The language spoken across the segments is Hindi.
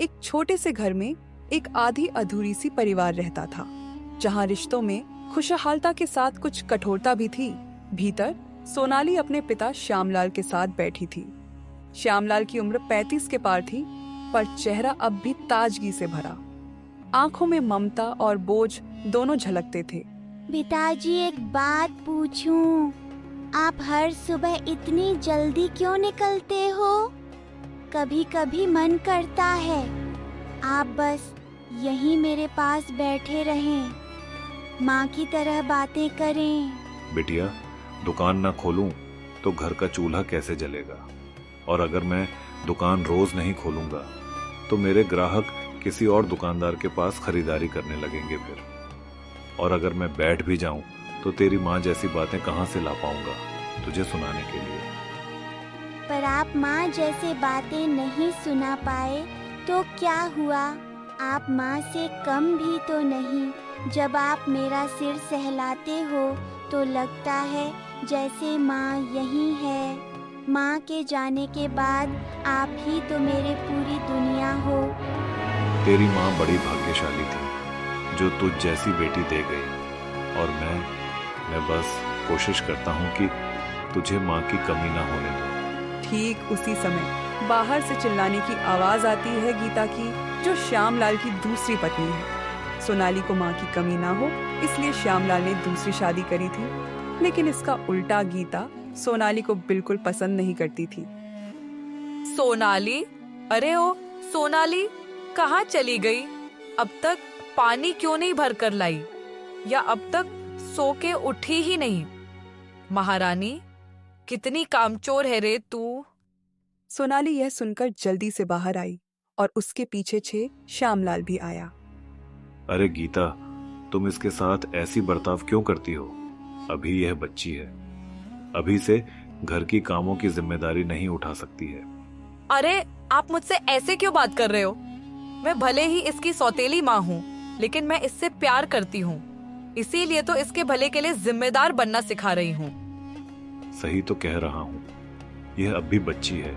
एक छोटे से घर में एक आधी अधूरी सी परिवार रहता था, जहाँ रिश्तों में खुशहालता के साथ कुछ कठोरता भी थी। भीतर सोनाली अपने पिता श्यामलाल के साथ बैठी थी। श्यामलाल की उम्र 35 के पार थी, पर चेहरा अब भी ताजगी से भरा। आंखों में ममता और बोझ दोनों झलकते थे। पिताजी, एक बात पूछूं? आप हर सुबह इतनी जल्दी क्यों निकलते हो? कभी कभी मन करता है आप बस यहीं मेरे पास बैठे रहें, माँ की तरह बातें करें। बिटिया, दुकान ना खोलूं तो घर का चूल्हा कैसे जलेगा? और अगर मैं दुकान रोज नहीं खोलूंगा तो मेरे ग्राहक किसी और दुकानदार के पास खरीदारी करने लगेंगे फिर। और अगर मैं बैठ भी जाऊं तो तेरी माँ जैसी बातें कहाँ से ला पाऊंगा तुझे सुनाने के लिए? पर आप माँ जैसे बातें नहीं सुना पाए तो क्या हुआ? आप माँ से कम भी तो नहीं। जब आप मेरा सिर सहलाते हो तो लगता है जैसे माँ यहीं है। माँ के जाने के बाद आप ही तो मेरे पूरी दुनिया हो। तेरी माँ बड़ी भाग्यशाली थी जो तुझ जैसी बेटी दे गई। और मैं बस कोशिश करता हूँ कि तुझे माँ की कमी ना होने दूं। ठीक उसी समय बाहर से चिल्लाने की आवाज आती है गीता की, जो श्यामलाल की दूसरी पत्नी है। सोनाली को माँ की कमी ना हो इसलिए श्यामलाल ने दूसरी शादी करी थी, लेकिन इसका उल्टा गीता सोनाली को बिल्कुल पसंद नहीं करती थी। सोनाली, अरे ओ सोनाली, कहाँ चली गई? अब तक पानी क्यों नहीं भर कर लाई? या अब तक सो के उठी ही नहीं? महारानी, कितनी कामचोर है रे तू। सोनाली यह सुनकर जल्दी से बाहर आई और उसके पीछे श्यामलाल भी आया। अरे गीता, तुम इसके साथ ऐसी बर्ताव क्यों करती हो? अभी यह बच्ची है, अभी से घर की कामों की जिम्मेदारी नहीं उठा सकती है। अरे आप मुझसे ऐसे क्यों बात कर रहे हो? मैं भले ही इसकी सौतेली माँ हूँ, लेकिन मैं इससे प्यार करती हूँ, इसीलिए तो इसके भले के लिए जिम्मेदार बनना सिखा रही हूँ। सही तो कह रहा हूँ, यह अब भी बच्ची है,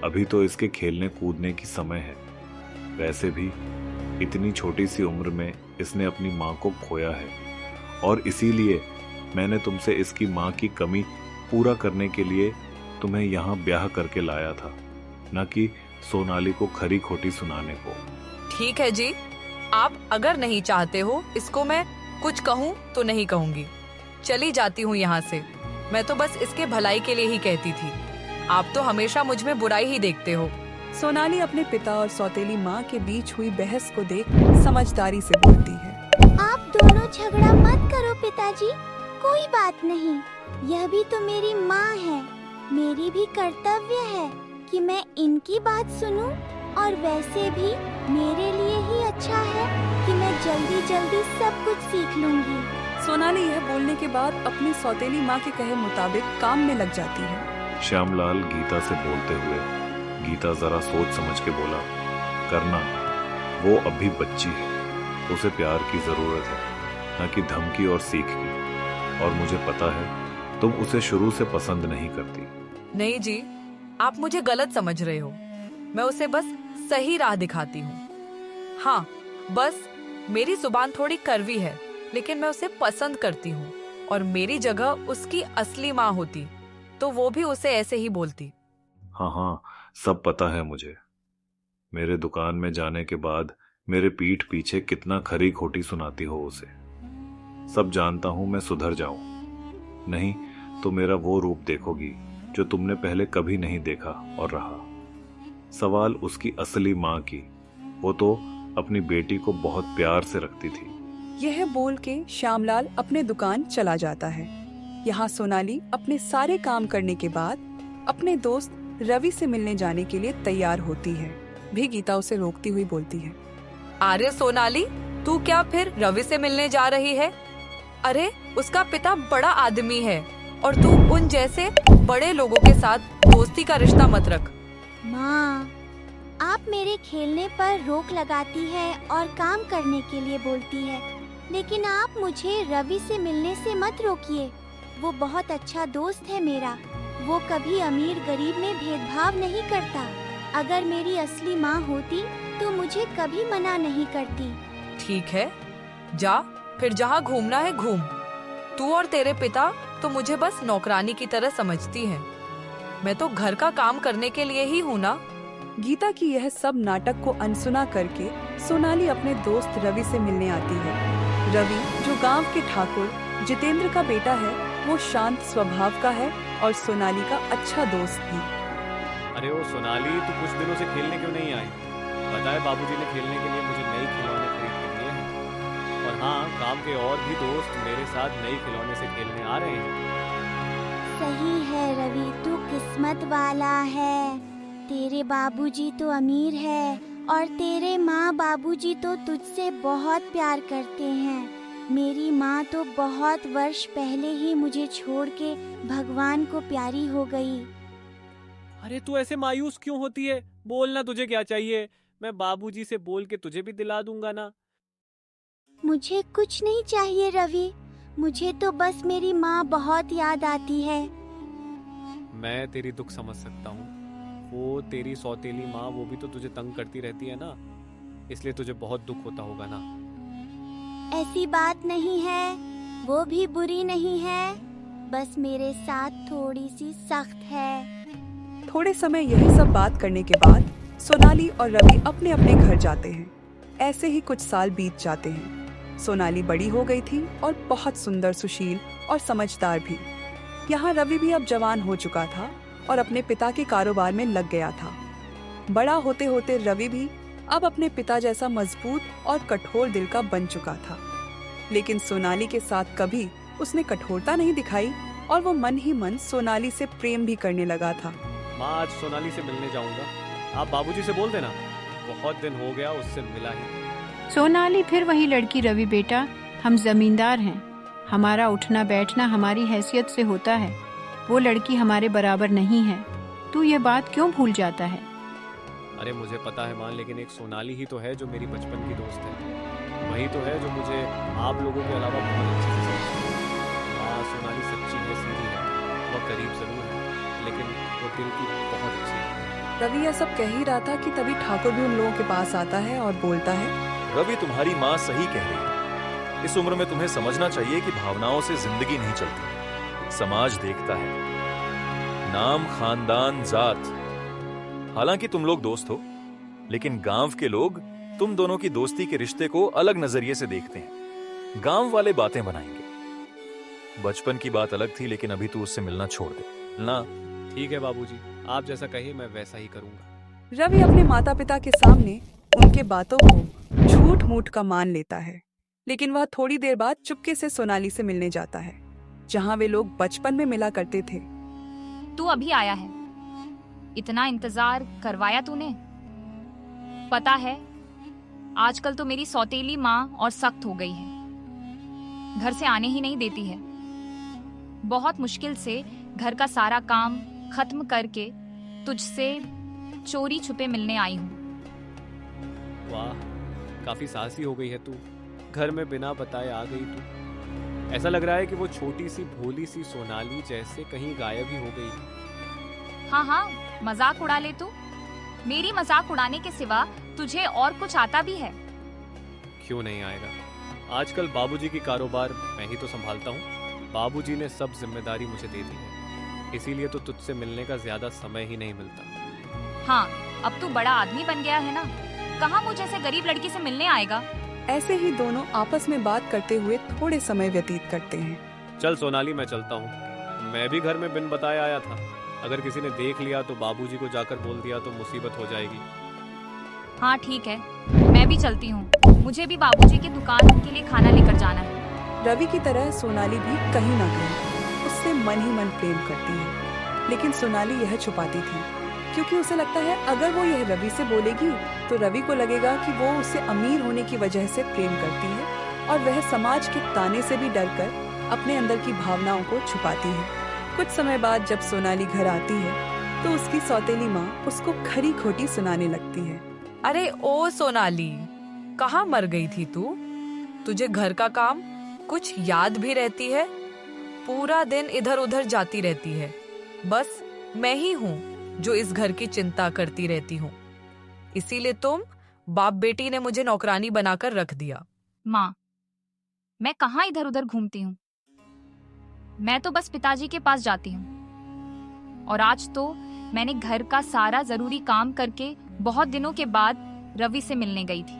अभी तो इसके खेलने कूदने की समय है। वैसे भी इतनी छोटी सी उम्र में इसने अपनी माँ को खोया है, और इसीलिए मैंने तुमसे इसकी माँ की कमी पूरा करने के लिए तुम्हें यहाँ ब्याह करके लाया था, न कि सोनाली को खरी खोटी सुनाने को। ठीक है जी, आप अगर नहीं चाहते हो इसको मैं कुछ कहूँ तो नहीं कहूँगी। चली जाती हूँ यहाँ से। मैं तो बस इसके भलाई के लिए ही कहती थी। आप तो हमेशा मुझ में बुराई ही देखते हो। सोनाली अपने पिता और सौतेली माँ के बीच हुई बहस को देख समझदारी से बोलती है। आप दोनों झगड़ा मत करो पिताजी, कोई बात नहीं। यह भी तो मेरी माँ है। मेरी भी कर्तव्य है कि मैं इनकी बात सुनूं, और वैसे भी मेरे लिए ही अच्छा है कि मैं जल्दी जल्दी सब कुछ सीख लूंगी। सोनाली यह बोलने के बाद अपनी सौतेली माँ के कहे मुताबिक काम में लग जाती है। श्यामलाल गीता से बोलते हुए, गीता जरा सोच समझ के बोला, करना, वो अभी बच्ची है, उसे प्यार की जरूरत है, न कि धमकी और सीख की। और मुझे पता है तुम उसे शुरू से पसंद नहीं करती। नहीं जी, आप मुझे गलत समझ रहे हो। मैं उसे बस सही राह दिखाती हूँ। हाँ, बस मेरी जुबान थोड़ी कड़वी है, लेकिन मैं उसे पसंद करती हूँ। और मेरी जगह उसकी असली माँ होती तो वो भी उसे ऐसे ही बोलती। हाँ हाँ, सब पता है मुझे। मेरे दुकान में जाने के बाद मेरे पीठ पीछे कितना खरी खोटी सुनाती हो उसे। सब जानता हूं मैं सुधर जाऊं, नहीं तो मेरा वो रूप देखोगी जो तुमने पहले कभी नहीं देखा। और रहा सवाल उसकी असली माँ की, वो तो अपनी बेटी को बहुत प्यार से रखती थी। यह बोल के श्यामलाल अपने दुकान चला जाता है। यहाँ सोनाली अपने सारे काम करने के बाद अपने दोस्त रवि से मिलने जाने के लिए तैयार होती है। भी गीता उसे रोकती हुई बोलती है, अरे सोनाली, तू क्या फिर रवि से मिलने जा रही है? अरे उसका पिता बड़ा आदमी है और तू उन जैसे बड़े लोगों के साथ दोस्ती का रिश्ता मत रख। माँ, आप मेरे खेलने पर रोक लगाती है और काम करने के लिए बोलती है, लेकिन आप मुझे रवि से मिलने से मत रोकिए। वो बहुत अच्छा दोस्त है मेरा। वो कभी अमीर गरीब में भेदभाव नहीं करता। अगर मेरी असली माँ होती तो मुझे कभी मना नहीं करती। ठीक है, जा, फिर जहाँ घूमना है घूम। तू और तेरे पिता तो मुझे बस नौकरानी की तरह समझती हैं। मैं तो घर का काम करने के लिए ही हूँ ना। गीता की यह सब नाटक को अनसुना करके सोनाली अपने दोस्त रवि से मिलने आती है। रवि, जो गांव के ठाकुर जितेंद्र का बेटा है, वो शांत स्वभाव का है और सोनाली का अच्छा दोस्त भी। अरे ओ सोनाली, तू कुछ दिनों से खेलने क्यों नहीं आई? पता है बाबूजी ने खेलने के लिए मुझे नए खिलौने खरीद के दिए हैं। और हाँ, गांव के और भी दोस्त मेरे साथ नए खिलौने से खेलने आ रहे हैं। सही है रवि, तू किस्मत वाला है। तेरे बाबूजी तो अमीर है और तेरे माँ बाबूजी तो तुझसे बहुत प्यार करते हैं। मेरी माँ तो बहुत वर्ष पहले ही मुझे छोड़ के भगवान को प्यारी हो गई। अरे तू ऐसे मायूस क्यों होती है? बोलना, तुझे क्या चाहिए? मैं बाबूजी से बोल के तुझे भी दिला दूंगा ना। मुझे कुछ नहीं चाहिए रवि, मुझे तो बस मेरी माँ बहुत याद आती है। मैं तेरी दुख समझ सकता हूँ। वो तेरी सौतेली माँ, वो भी तो तुझे तंग करती रहती है ना, इसलिए तुझे बहुत दुख होता होगा ना। ऐसी बात नहीं है, वो भी बुरी नहीं है, बस मेरे साथ थोड़ी सी सख्त है। थोड़े समय यही सब बात करने के बाद सोनाली और रवि अपने अपने घर जाते हैं। ऐसे ही कुछ साल बीत जाते हैं। सोनाली बड़ी हो गई थी और बहुत सुंदर, सुशील और समझदार भी। यहाँ रवि भी अब जवान हो चुका था और अपने पिता के कारोबार में लग गया था। बड़ा होते होते रवि भी अब अपने पिता जैसा मजबूत और कठोर दिल का बन चुका था। लेकिन सोनाली के साथ कभी उसने कठोरता नहीं दिखाई और वो मन ही मन सोनाली से प्रेम भी करने लगा था। माँ, आज सोनाली से मिलने जाऊंगा, आप बाबूजी से बोल देना। बहुत दिन हो गया उससे मिला ही। सोनाली, फिर वही लड़की रवि बेटा, हम जमींदार हैं। हमारा उठना बैठना हमारी हैसियत से होता है। वो लड़की हमारे बराबर नहीं है। तू ये बात क्यों भूल जाता है? अरे मुझे पता है माँ, लेकिन एक सोनाली ही तो है जो मेरी बचपन की दोस्त है। वही तो है जो मुझे आप लोगों के अलावा बहुत अच्छे से समझती है। माँ, सोनाली सच्ची है, सीधी है। वह करीब जरूर है, लेकिन वो दिल की बहुत अच्छी है। रवि यह सब कह ही रहा था कि तभी ठाकुर भी उन लोगों के पास आता है और बोलता है, रवि, तुम्हारी माँ सही कह रही है। इस उम्र में तुम्हें समझना चाहिए कि भावनाओं से जिंदगी नहीं चलती, समाज देखता है। नाम, खानदान, जात। हालांकि तुम लोग दोस्त हो, लेकिन गांव के लोग तुम दोनों की दोस्ती के रिश्ते को अलग नजरिए से देखते हैं। गांव वाले बातें बनाएंगे। बचपन की बात अलग थी, लेकिन अभी तू उससे मिलना छोड़ दे ना। ठीक है बाबूजी, आप जैसा कहिए मैं वैसा ही करूंगा। रवि अपने माता पिता के सामने उनके बातों को झूठ मूठ का मान लेता है। लेकिन वह थोड़ी देर बाद चुपके से सोनाली से मिलने जाता है, जहाँ वे लोग बचपन में मिला करते थे। तू अभी आया है, इतना इंतजार करवाया तूने? पता है, आजकल तो मेरी सौतेली माँ और सख्त हो गई है, घर से आने ही नहीं देती है। बहुत मुश्किल से घर का सारा काम खत्म करके तुझसे चोरी छुपे मिलने आई हूँ। वाह, काफी साहसी हो गई है तू। घर में बिना बताए आ गई तू। ऐसा लग रहा है कि वो छोटी सी भोली सी सोनाली जैसे कहीं गायब ही हो गई। हाँ हाँ, मजाक उड़ा ले तू। मेरी मजाक उड़ाने के सिवा तुझे और कुछ आता भी है? क्यों नहीं आएगा? आजकल बाबूजी की कारोबार मैं ही तो संभालता हूँ। बाबूजी ने सब जिम्मेदारी मुझे दे दी है, इसीलिए तो तुझसे मिलने का ज्यादा समय ही नहीं मिलता। हाँ, अब तू बड़ा आदमी बन गया है ना, कहाँ मुझ जैसे गरीब लड़की से मिलने आएगा? ऐसे ही दोनों आपस में बात करते हुए थोड़े समय व्यतीत करते हैं। चल सोनाली, मैं चलता हूँ। मैं भी घर में बिन बताए आया था। अगर किसी ने देख लिया तो बाबूजी को जाकर बोल दिया तो मुसीबत हो जाएगी। हाँ ठीक है, मैं भी चलती हूँ। मुझे भी बाबूजी की दुकान के लिए खाना लेकर जाना है। रवि की तरह सोनाली भी कहीं ना कहीं उससे मन ही मन प्रेम करती है, लेकिन सोनाली यह छुपाती थी, क्योंकि उसे लगता है अगर वो यह रवि से बोलेगी तो रवि को लगेगा कि वो उसे अमीर होने की वजह से प्रेम करती है और वह समाज के ताने से भी डरकर अपने अंदर की भावनाओं को छुपाती है। कुछ समय बाद जब सोनाली घर आती है तो उसकी सौतेली माँ उसको खरी खोटी सुनाने लगती है। अरे ओ सोनाली, कहाँ मर गई थी तू? तुझे घर का काम कुछ याद भी रहती है? पूरा दिन इधर उधर जाती रहती है। बस मैं ही हूँ जो इस घर की चिंता करती रहती हूँ। इसीलिए तुम बाप बेटी ने मुझे नौकरानी बनाकर रख दिया। माँ, मैं कहाँ इधर उधर घूमती हूँ। मैं तो बस पिताजी के पास जाती हूँ। और आज तो मैंने घर का सारा जरूरी काम करके बहुत दिनों के बाद रवि से मिलने गई थी।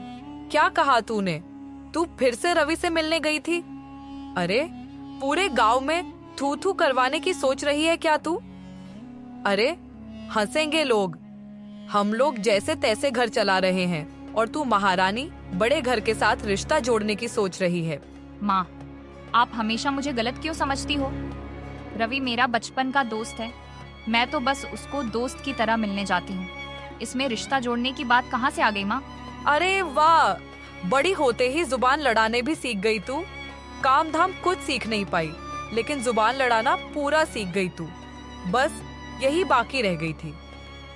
क्या कहा तूने? तू फिर से रवि से मिलने गई थी? अरे, पूरे गांव में थू थू करवाने की सोच रही है क्या तू? अरे, हंसेंगे लोग। हम लोग जैसे तैसे घर चला रहे हैं और तू महारानी बड़े घर के साथ रिश्ता जोड़ने की सोच रही है। माँ, आप हमेशा मुझे गलत क्यों समझती हो? रवि मेरा बचपन का दोस्त है। मैं तो बस उसको दोस्त की तरह मिलने जाती हूँ। इसमें रिश्ता जोड़ने की बात कहाँ से आ गई माँ? अरे वाह, बड़ी होते ही जुबान लड़ाने भी सीख गई तू। काम धाम कुछ सीख नहीं पाई, लेकिन जुबान लड़ाना पूरा सीख गई तू। बस यही बाकी रह गई थी।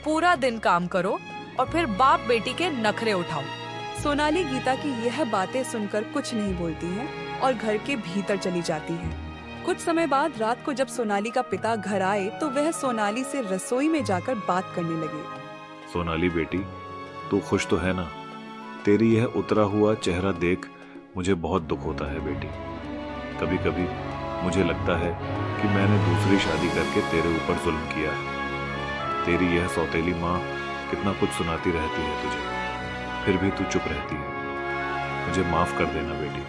पूरा दिन काम करो और फिर बाप बेटी के नखरे उठाओ। सोनाली गीता की यह बातें सुनकर कुछ नहीं बोलती है और घर के भीतर चली जाती है। कुछ समय बाद रात को जब सोनाली का पिता घर आए तो वह सोनाली से रसोई में जाकर बात करने लगे। सोनाली बेटी, तू खुश तो है ना? तेरी यह उतरा हुआ चेहरा देख मुझे बहुत दुख होता है बेटी। कभी कभी मुझे लगता है कि मैंने दूसरी शादी करके तेरे ऊपर जुल्म किया है। तेरी यह सौतेली माँ कितना कुछ सुनाती रहती है तुझे, फिर भी तू चुप रहती है। मुझे माफ कर देना बेटी,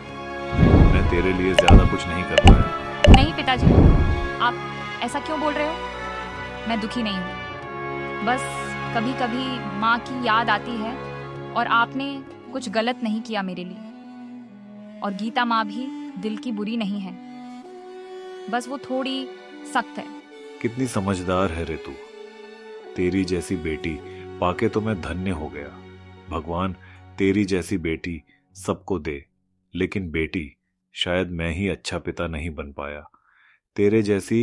मैं तेरे लिए ज्यादा कुछ नहीं कर पाया। नहीं पिताजी, आप ऐसा क्यों बोल रहे हो? मैं दुखी नहीं हूँ। बस कभी कभी माँ की याद आती है और आपने कुछ गलत नहीं किया मेरे लिए। और गीता माँ भी दिल की बुरी नहीं है, बस वो थोड़ी सख्त है। कितनी समझदार है रे तू। तेरी जैसी बेटी पाके तो मैं धन्य हो गया। भगवान तेरी जैसी बेटी सबको दे, लेकिन बेटी शायद मैं ही अच्छा पिता नहीं बन पाया। तेरे जैसी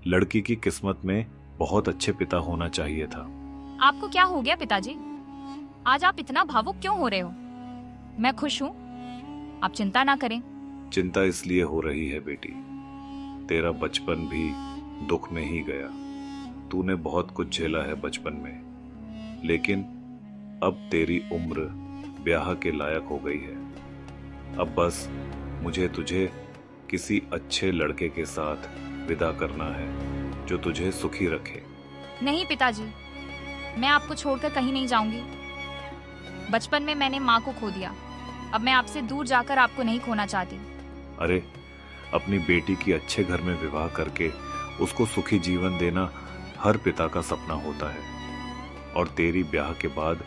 लड़की की किस्मत में बहुत अच्छे पिता होना चाहिए था। आपको क्या हो गया पिताजी? आज आप इतना भावुक क्यों हो रहे हो? मैं खुश हूँ, आप चिंता ना करें। चिंता इसलिए हो रही है बेटी, तेरा बचपन भी दुख में ही गया। तूने बहुत कुछ झेला है बचपन में, लेकिन अब तेरी उम्र ब्याह के लायक हो गई है। अब बस मुझे तुझे किसी अच्छे लड़के के साथ विदा करना है जो तुझे सुखी रखे। नहीं पिताजी, मैं आपको छोड़कर कहीं नहीं जाऊंगी। बचपन में मैंने माँ को खो दिया, अब मैं आपसे दूर जाकर आपको नहीं खोना चाहती। अरे, अपनी बेटी की अच्छे घर में विवाह करके उसको सुखी जीवन देना हर पिता का सपना होता है। और तेरी ब्याह के बाद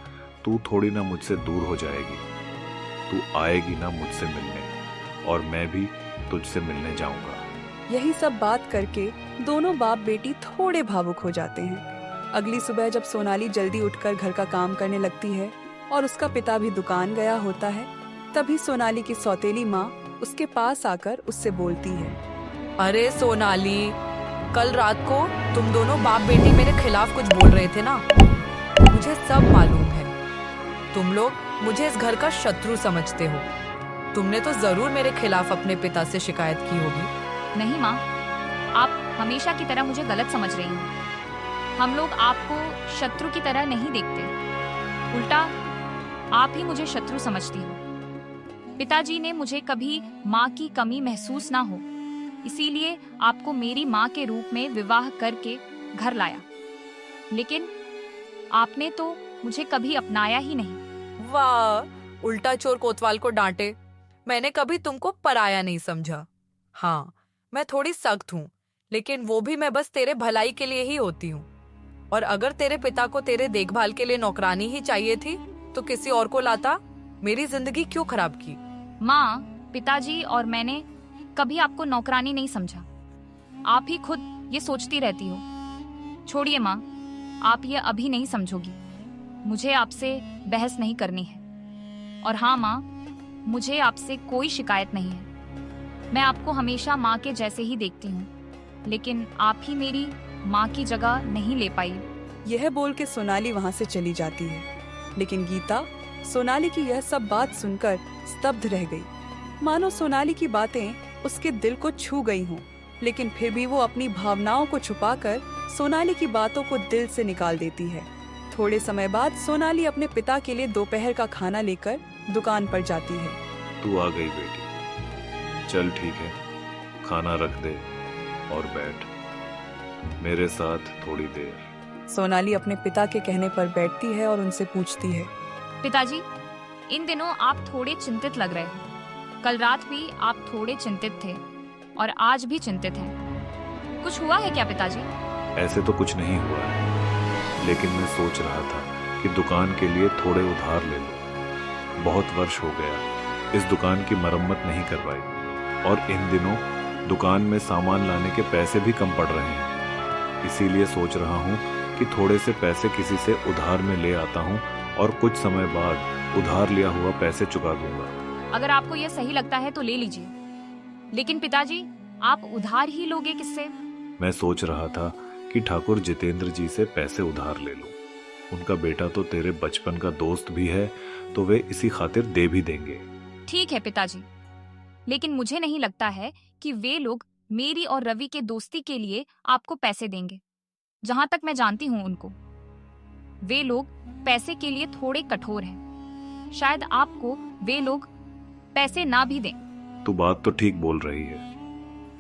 तू थोड़ी ना मुझसे दूर हो जाएगी। तू आएगी ना मुझसे मिलने, और मैं भी तुझसे मिलने जाऊंगा। यही सब बात करके दोनों बाप बेटी थोड़े भावुक हो जाते हैं। अगली सुबह जब सोनाली जल्दी उठकर घर का काम करने लगती है और उसका पिता भी दुकान गया होता है, तभी सोनाली की सौतेली माँ उसके पास आकर उससे बोलती है। अरे सोनाली, कल रात को तुम दोनों बाप बेटी मेरे खिलाफ कुछ बोल रहे थे ना? मुझे सब मालूम है। तुम लोग मुझे इस घर का शत्रु समझते हो। तुमने तो जरूर मेरे खिलाफ अपने पिता से शिकायत की होगी। नहीं माँ, आप हमेशा की तरह मुझे गलत समझ रही हैं। हम लोग आपको शत्रु की तरह नहीं देखते, उल्टा आप ही मुझे शत्रु समझती हो। पिताजी ने मुझे कभी माँ की कमी महसूस ना हो, इसीलिए आपको मेरी माँ के रूप में विवाह करके घर लाया। लेकिन आपने तो मुझे कभी अपनाया ही नहीं। वाह, उल्टा चोर कोतवाल को डांटे। मैंने कभी तुमको पराया नहीं समझा। हाँ, मैं थोड़ी सख्त हूँ, लेकिन वो भी मैं बस तेरे भलाई के लिए ही होती हूँ। और अगर तेरे पिता को तेरे देखभाल के लिए नौकरानी ही चाहिए थी तो किसी और को लाता। मेरी जिंदगी क्यों खराब की? माँ, पिताजी और मैंने कभी आपको नौकरानी नहीं समझा। आप ही खुद ये सोचती रहती हो। छोड़िए माँ, आप ये अभी नहीं समझोगी। मुझे आपसे बहस नहीं करनी है। और हाँ माँ, मुझे आपसे कोई शिकायत नहीं है। मैं आपको हमेशा माँ के जैसे ही देखती हूँ, लेकिन आप ही मेरी माँ की जगह नहीं ले पाई। यह बोल के सोनाली वहाँ से चली जाती है, लेकिन गीता सोनाली की यह सब बात सुनकर स्तब्ध रह गई। मानो सोनाली की बातें उसके दिल को छू गई हों, लेकिन फिर भी वो अपनी भावनाओं को छुपाकर सोनाली की बातों को दिल से निकाल देती है। थोड़े समय बाद सोनाली अपने पिता के लिए दोपहर का खाना लेकर दुकान पर जाती है। तू आ गई बेटी। चल ठीक है, खाना रख दे और बैठ मेरे साथ थोड़ी देर। सोनाली अपने पिता के कहने पर बैठती है और उनसे पूछती है। पिताजी, इन दिनों आप थोड़े चिंतित लग रहे हो। कल रात भी आप थोड़े चिंतित थे और आज भी चिंतित हैं। कुछ हुआ है क्या पिताजी? ऐसे तो कुछ नहीं हुआ है, लेकिन मैं सोच रहा था कि दुकान के लिए थोड़े उधार ले लूं। बहुत वर्ष हो गया इस दुकान की मरम्मत नहीं करवाई और इन दिनों दुकान में सामान लाने के पैसे भी कम पड़ रहे हैं। इसीलिए सोच रहा हूं कि थोड़े से पैसे किसी से उधार में ले आता हूं और कुछ समय बाद उधार लिया हुआ पैसे चुका दूंगा। अगर आपको यह सही लगता है तो ले लीजिए, लेकिन पिताजी आप उधार ही लोगे किससे? मैं सोच रहा था कि ठाकुर जितेंद्र जी से पैसे उधार ले लूं। उनका बेटा तो तेरे बचपन का दोस्त भी है, तो वे इसी खातिर दे भी देंगे। ठीक है पिताजी, लेकिन मुझे नहीं लगता है कि वे लोग मेरी और रवि के दोस्ती के लिए आपको पैसे देंगे। जहां तक मैं जानती हूं उनको, वे लोग पैसे के लिए थोड़े कठोर हैं। शायद आपको वे लोग पैसे ना भी दें। तू बात तो ठीक बोल रही है,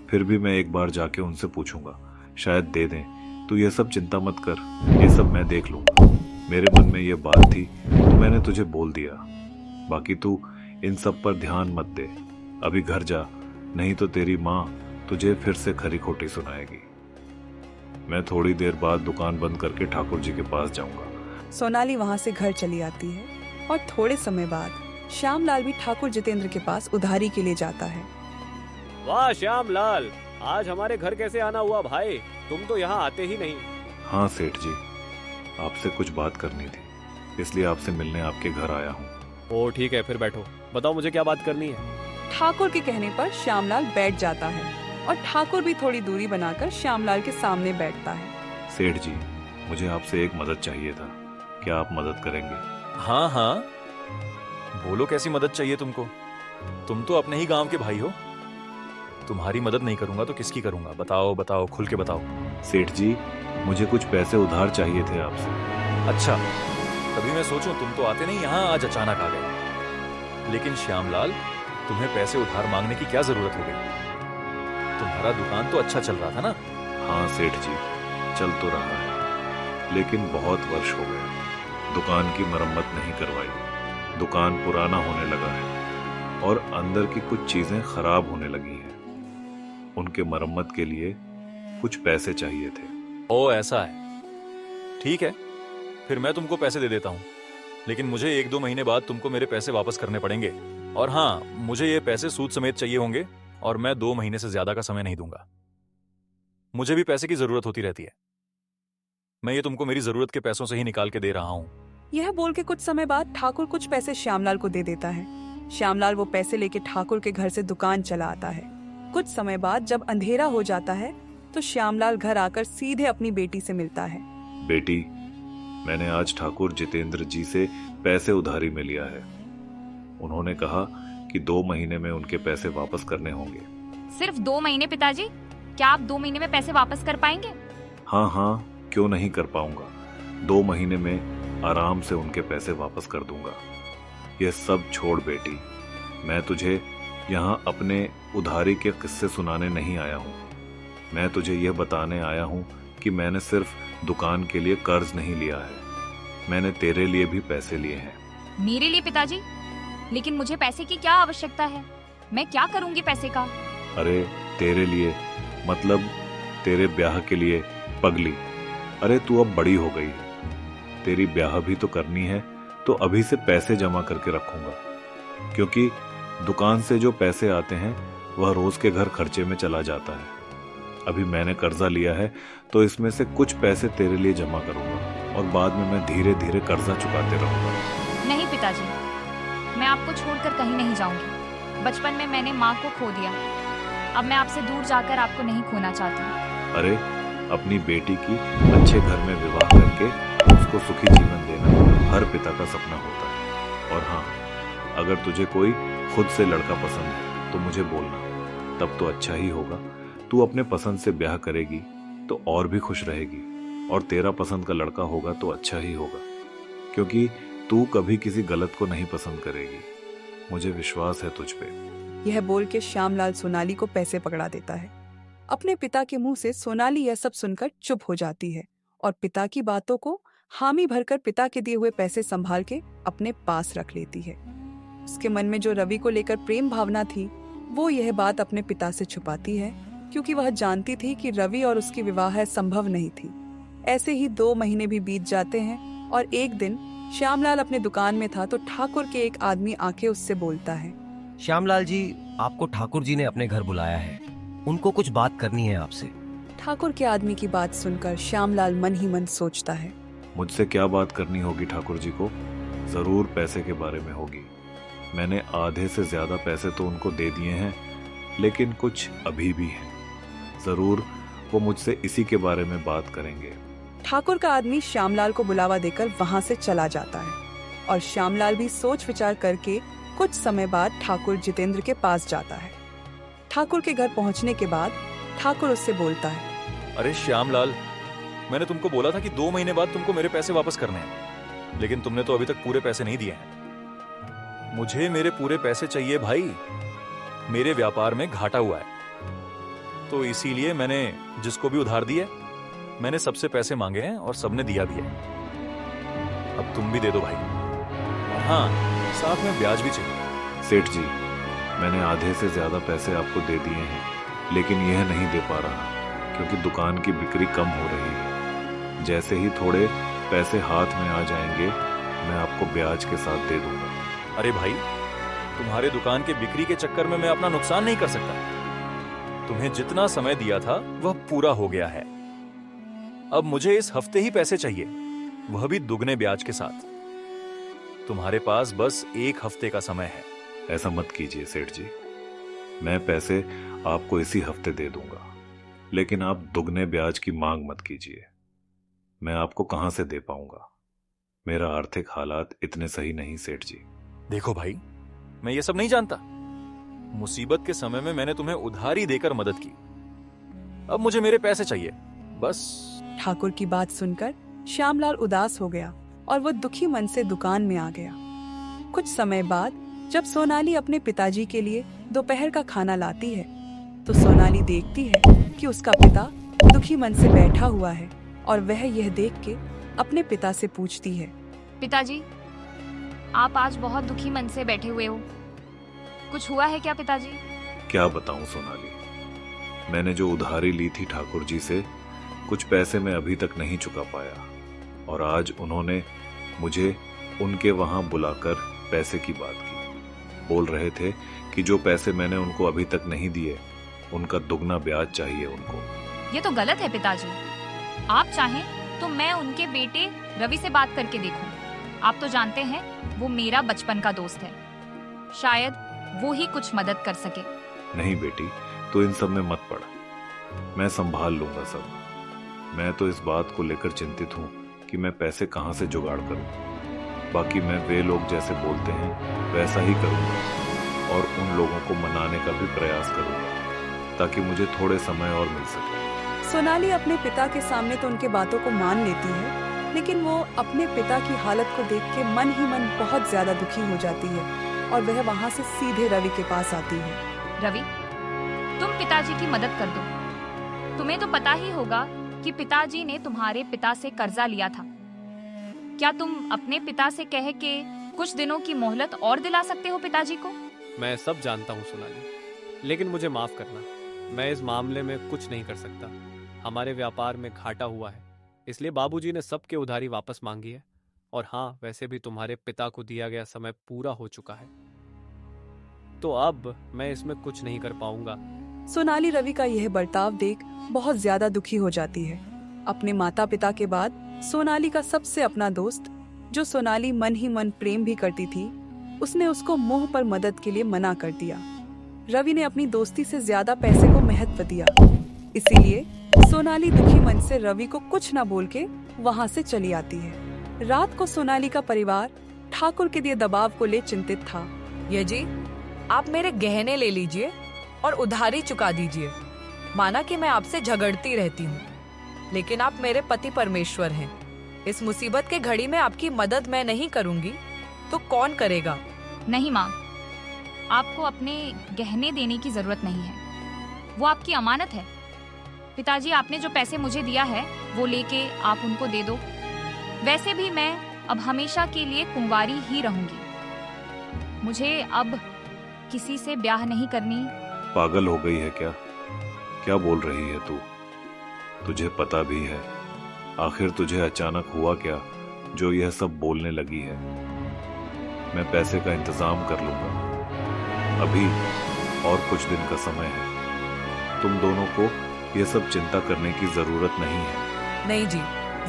फिर भी मैं एक बार जाके उनसे पूछूंगा, शायद दे दें। तू ये सब चिंता मत कर, ये सब मैं देख लूंगा। मेरे मन में ये बात थी तो मैंने तुझे बोल दिया। बाकी तू इन सब पर ध्यान मत दे, अभी घर जा, नहीं तो तेरी माँ तुझे फिर से खरी खोटी सुनाएगी। मैं थोड़ी देर बाद दुकान बंद करके ठाकुर जी के पास जाऊंगा। सोनाली वहां से घर चली आती है और थोड़े समय बाद श्यामलाल भी ठाकुर जितेंद्र के पास उधारी के लिए जाता है। वाह श्यामलाल, आज हमारे घर कैसे आना हुआ भाई? तुम तो यहाँ आते ही नहीं। हाँ सेठ जी, आपसे कुछ बात करनी थी, इसलिए आपसे मिलने आपके घर आया हूँ। ओ ठीक है, फिर बैठो, बताओ मुझे क्या बात करनी है। ठाकुर के कहने पर श्यामलाल बैठ जाता है और ठाकुर भी थोड़ी दूरी बनाकर श्यामलाल के सामने बैठता है। सेठ जी, मुझे आपसे एक मदद चाहिए था, क्या आप मदद करेंगे? हाँ हाँ, बोलो कैसी मदद चाहिए तुमको? तुम तो अपने ही गांव के भाई हो। तुम्हारी मदद नहीं करूंगा तो किसकी करूंगा? बताओ बताओ, खुल के बताओ। सेठ जी, मुझे कुछ पैसे उधार चाहिए थे आपसे। अच्छा, तभी मैं सोचूं तुम तो आते नहीं यहाँ, आज अचानक आ गए। लेकिन श्यामलाल, तुम्हें पैसे उधार मांगने की क्या जरूरत हो गई? तुम्हारा दुकान तो अच्छा चल रहा था ना? हाँ सेठ जी, चल तो रहा है, लेकिन बहुत वर्ष हो गए दुकान की मरम्मत नहीं करवाई। दुकान पुराना होने लगा है और अंदर की कुछ चीजें खराब होने लगी हैं। उनके मरम्मत के लिए कुछ पैसे चाहिए थे। ओ ऐसा है, ठीक है, फिर मैं तुमको पैसे दे देता हूँ, लेकिन मुझे 1-2 महीने बाद तुमको मेरे पैसे वापस करने पड़ेंगे। और हाँ, मुझे ये पैसे सूद समेत चाहिए होंगे और मैं 2 महीने से ज्यादा का समय नहीं दूंगा। मुझे भी पैसे की जरूरत होती रहती है। मैं ये तुमको मेरी जरूरत के पैसों से ही निकाल के दे रहा हूँ। यह बोल के कुछ समय बाद ठाकुर कुछ पैसे श्यामलाल को दे देता है। श्यामलाल वो पैसे लेके ठाकुर के घर से दुकान चला आता है। कुछ समय बाद जब अंधेरा हो जाता है तो श्यामलाल घर आकर सीधे अपनी बेटी से मिलता है। बेटी, मैंने आज ठाकुर जितेंद्र जी से पैसे उधारी में लिया है। उन्होंने कहा कि 2 महीने में उनके पैसे वापस करने होंगे। सिर्फ 2 महीने पिताजी? क्या आप 2 महीने में पैसे वापस कर पाएंगे? हाँ हाँ, क्यों नहीं कर पाऊंगा। 2 महीने में आराम से उनके पैसे वापस कर दूंगा। यह सब छोड़ बेटी, मैं तुझे यहाँ अपने उधारी के किस्से सुनाने नहीं आया हूँ। मैं तुझे यह बताने आया हूँ कि मैंने सिर्फ दुकान के लिए कर्ज नहीं लिया है, मैंने तेरे लिए भी पैसे लिए हैं। मेरे लिए पिताजी? लेकिन मुझे पैसे की क्या आवश्यकता है? मैं क्या करूंगी पैसे का? अरे तेरे लिए मतलब तेरे ब्याह के लिए पगली। अरे तू अब बड़ी हो गई है, तेरी ब्याह भी तो करनी है, तो अभी से पैसे जमा करके रखूंगा, क्योंकि दुकान से जो पैसे आते हैं वह रोज के घर खर्चे में चला जाता है। अभी मैंने कर्जा लिया है तो इसमें से कुछ पैसे तेरे लिए जमा करूंगा और बाद में मैं धीरे धीरे कर्जा चुकाते रहूंगा। नहीं पिताजी, मैं आपको छोड़कर कहीं नहीं जाऊंगी। बचपन में मैंने माँ को खो दिया, अब मैं आपसे दूर जाकर आपको नहीं खोना चाहती। अरे अपनी बेटी की अच्छे घर में विवाह करके उसको सुखी जीवन देना हर पिता का सपना होता है। और हाँ, अगर तुझे कोई खुद से लड़का पसंद है तो मुझे बोलना, तब तो अच्छा ही होगा। तू अपने पसंद से ब्याह करेगी तो और भी खुश रहेगी, और तेरा पसंद का लड़का होगा तो अच्छा ही होगा। क्योंकि तू कभी किसी गलत को नहीं पसंद करेगी। मुझे विश्वास है तुझ पे। यह बोल के श्यामलाल सोनाली को पैसे पकड़ा देता है। अपने पिता के मुंह से सोनाली यह सब सुनकर चुप हो जाती है और पिता की बातों को हामी भरकर पिता के दिए हुए पैसे संभाल के अपने पास रख लेती है। उसके मन में जो रवि को लेकर प्रेम भावना थी, वो यह बात अपने पिता से छुपाती है, क्योंकि वह जानती थी कि रवि और उसकी विवाह संभव नहीं थी। ऐसे ही 2 महीने भी बीत जाते हैं और एक दिन श्यामलाल अपने दुकान में था तो ठाकुर के एक आदमी आके उससे बोलता है। श्यामलाल जी, आपको ठाकुर जी ने अपने घर बुलाया है। उनको कुछ बात करनी है आपसे। ठाकुर के आदमी की बात सुनकर श्यामलाल मन ही मन सोचता है, मुझसे क्या बात करनी होगी ठाकुर जी को? जरूर पैसे के बारे में होगी। मैंने आधे से ज्यादा पैसे तो उनको दे दिए हैं, लेकिन कुछ अभी भी हैं। जरूर वो मुझसे इसी के बारे में बात करेंगे। ठाकुर का आदमी श्यामलाल को बुलावा देकर वहां से चला जाता है और श्यामलाल भी सोच विचार करके कुछ समय बाद ठाकुर जितेंद्र के पास जाता है। ठाकुर के घर पहुंचने के बाद ठाकुर उससे बोलता है, अरे श्यामलाल, मैंने तुमको बोला था कि 2 महीने बाद तुमको मेरे पैसे वापस करने हैं, लेकिन तुमने तो अभी तक पूरे पैसे नहीं दिए हैं। मुझे मेरे पूरे पैसे चाहिए भाई। मेरे व्यापार में घाटा हुआ है, तो इसीलिए मैंने जिसको भी उधार दिए, मैंने सबसे पैसे मांगे हैं और सबने दिया भी है। अब तुम भी दे दो भाई, और हाँ, साथ में ब्याज भी चाहिए। सेठ जी, मैंने आधे से ज्यादा पैसे आपको दे दिए हैं, लेकिन यह नहीं दे पा रहा क्योंकि दुकान की बिक्री कम हो रही है। जैसे ही थोड़े पैसे हाथ में आ जाएंगे, मैं आपको ब्याज के साथ दे दूंगा। अरे भाई, तुम्हारे दुकान के बिक्री के चक्कर में मैं अपना नुकसान नहीं कर सकता। तुम्हें जितना समय दिया था वह पूरा हो गया है। अब मुझे इस हफ्ते ही पैसे चाहिए, वह भी दुगने ब्याज के साथ। तुम्हारे पास बस 1 हफ्ते का समय है। ऐसा मत कीजिए सेठ जी, मैं पैसे आपको इसी हफ्ते दे दूंगा, लेकिन आप दुगने ब्याज की मांग मत कीजिए। मैं आपको कहां से दे पाऊंगा? मेरा आर्थिक हालात इतने सही नहीं सेठ जी। देखो भाई, मैं ये सब नहीं जानता। मुसीबत के समय में मैंने तुम्हें उधारी देकर मदद की। अब मुझे मेरे पैसे चाहिए, बस। ठाकुर की बात सुनकर श्यामलाल उदास हो गया और वो दुखी मन से दुकान में आ गया। कुछ समय बाद जब सोनाली अपने पिताजी के लिए दोपहर का खाना लाती है, तो सोनाली देखती है कि उसका पिता दुखी मन से बैठा हुआ है और वह यह देख के अपने पिता से पूछती है, पिताजी, आप आज बहुत दुखी मन से बैठे हुए हो। कुछ हुआ है क्या पिताजी? क्या बताऊं सोनाली, मैंने जो उधारी ली थी ठाकुर जी से, कुछ पैसे मैं अभी तक नहीं चुका पाया, और आज उन्होंने मुझे उनके वहां बुलाकर पैसे की बात की। बोल रहे थे कि जो पैसे मैंने उनको अभी तक नहीं दिए, उनका दुगना ब्याज चाहिए उनको। ये तो गलत है पिताजी। आप चाहें तो मैं उनके बेटे रवि से बात करके देखूं। आप तो जानते हैं वो मेरा बचपन का दोस्त है, शायद वो ही कुछ मदद कर सके। नहीं बेटी, तो इन सब में मत पड़, मैं संभाल लूंगा सब। मैं तो इस बात को लेकर चिंतित हूँ कि मैं पैसे कहाँ से जुगाड़ करूँ। बाकी मैं वे लोग जैसे बोलते हैं वैसा ही करूँगा और उन लोगों को मनाने का भी प्रयास करूँगा, ताकि मुझे थोड़े समय और मिल सके। सोनाली अपने पिता के सामने तो उनके बातों को मान लेती है, लेकिन वो अपने पिता की हालत को देख के मन ही मन बहुत ज्यादा दुखी हो जाती है और वह वहाँ से सीधे रवि के पास आती है। रवि, तुम पिताजी की मदद कर दो। तुम्हें तो पता ही होगा कि पिताजी ने तुम्हारे पिता से कर्जा लिया था। क्या तुम अपने पिता से कह के कुछ दिनों की मोहलत और दिला सकते हो पिताजी को? मैं सब जानता हूँ सोनाली, लेकिन मुझे माफ करना। मैं इस मामले में कुछ नहीं कर सकता। हमारे व्यापार में घाटा हुआ है, इसलिए बाबूजी ने सबके उधारी वापस मांगी है। और हाँ, वैसे भी तुम्हारे पिता को दिया गया समय पूरा हो चुका है, तो अब मैं इसमें कुछ नहीं कर पाऊंगा। सोनाली रवि का यह बर्ताव देख बहुत ज्यादा दुखी हो जाती है। अपने माता पिता के बाद सोनाली का सबसे अपना दोस्त, जो सोनाली मन ही मन प्रेम भी करती थी, उसने उसको मुंह पर मदद के लिए मना कर दिया। रवि ने अपनी दोस्ती से ज्यादा पैसे को महत्व दिया, इसीलिए सोनाली दुखी मन से रवि को कुछ न बोल के वहाँ से चली आती है। रात को सोनाली का परिवार ठाकुर के दिए दबाव को ले चिंतित था। ये जी, आप मेरे गहने ले लीजिए और उधारी चुका दीजिए। माना कि मैं आपसे झगड़ती रहती हूँ, लेकिन आप मेरे पति परमेश्वर हैं, इस मुसीबत के घड़ी में आपकी मदद मैं नहीं करूंगी तो कौन करेगा? नहीं माँ, आपको अपने गहने देने की जरूरत नहीं है, वो आपकी अमानत है। पिताजी, आपने जो पैसे मुझे दिया है वो लेके आप उनको दे दो। वैसे भी मैं अब हमेशा के लिए कुंवारी ही रहूंगी। मुझे अब किसी से ब्याह नहीं करनी। पागल हो गई है क्या? क्या बोल रही है तू? तुझे पता भी है आखिर तुझे अचानक हुआ क्या जो यह सब बोलने लगी है? मैं पैसे का इंतजाम कर लूंगा, अभी और कुछ दिन का समय है। तुम दोनों को यह सब चिंता करने की जरूरत नहीं है। नहीं जी,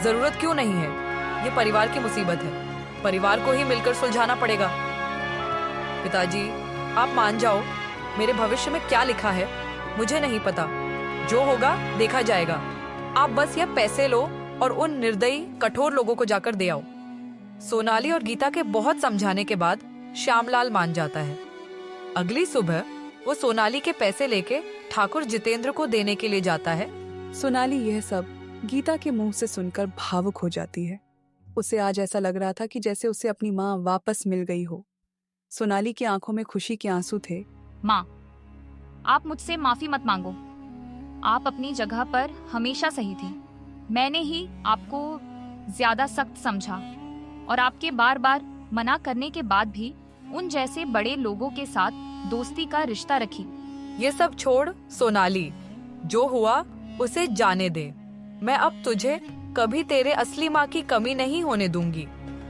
जरूरत क्यों नहीं है? ये परिवार की मुसीबत है, परिवार को ही मिलकर सुलझाना पड़ेगा। पिताजी, आप मान जाओ, मेरे भविष्य में क्या लिखा है मुझे नहीं पता, जो होगा देखा जाएगा। आप बस यह पैसे लो और उन निर्दयी कठोर लोगों को जाकर दे आओ। सोनाली और गीता के बहुत समझाने के बाद श्यामलाल मान जाता है। अगली सुबह वो सोनाली के पैसे लेके ठाकुर जितेंद्र को देने के लिए जाता है। सोनाली यह सब गीता के मुंह से सुनकर भावुक हो जाती है। उसे आज ऐसा लग रहा था कि जैसे उसे अपनी माँ वापस मिल गई हो। सोनाली की आंखों में खुशी के आंसू थे। माँ, आप मुझसे माफी मत मांगो। आप अपनी जगह पर हमेशा सही थी। मैंने ही आपको ज्यादा सख्त समझा और आपके बार बार मना करने के बाद भी उन जैसे बड़े लोगों के साथ दोस्ती का रिश्ता रखी। ये सब छोड़ सोनाली, जो हुआ उसे जाने दे। मैं अब तुझे कभी तेरे असली माँ की कमी नहीं होने दूंगी।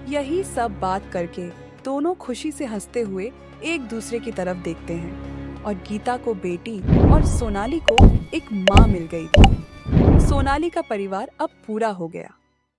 यही सब बात करके दोनों खुशी से हंसते हुए एक दूसरे की तरफ देखते हैं और गीता को बेटी और सोनाली को एक माँ मिल गई थी। सोनाली का परिवार अब पूरा हो गया।